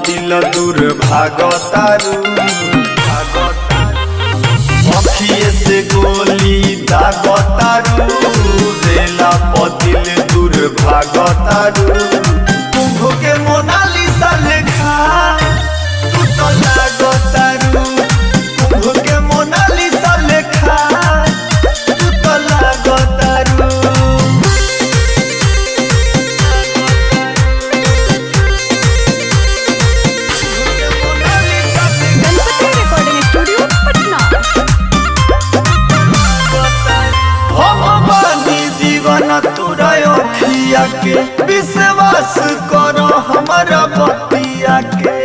दिल दूर भागतारू अखिए से गोली दागतारू रेला दिल दूर भागतारू कुंभ के मोनालिसा लेखा तू तो लागतारू कुंभ के मोनालिसा लेखा तू तो लागतारू। तुरैया के विश्वास करो हमारा बतिया के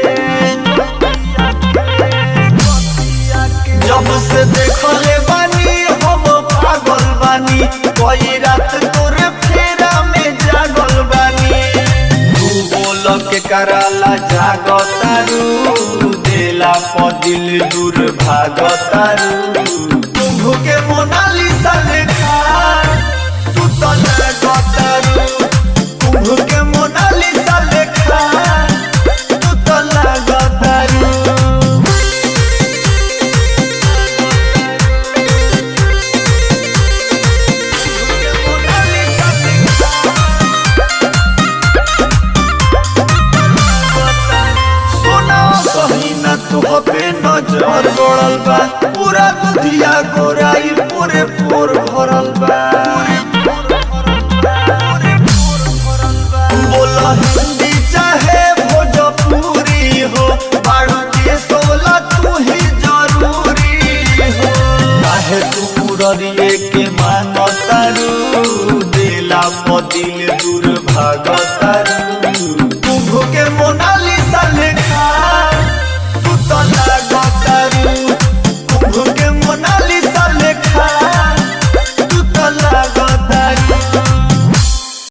जब से देखले बानी हम पागल बानी कोई रात तोरे फेरा में जागल बानी तू बोल के कराला जागतारू देला दिल दूर भागतारू कुंभ के मोनालिसा लेखा तू तो लागतारू कुंभ के मोनालिसा लेखा तू तो लागतारू। सोना कहीं ना तू पे नजर गड़ल बा पूरा दुधिया गोराई पूरे पोर भरल बा बोला हिंदी चाहे भोजपुरी हो बाड़ू के सोला तू ही जरूरी हो काहे तू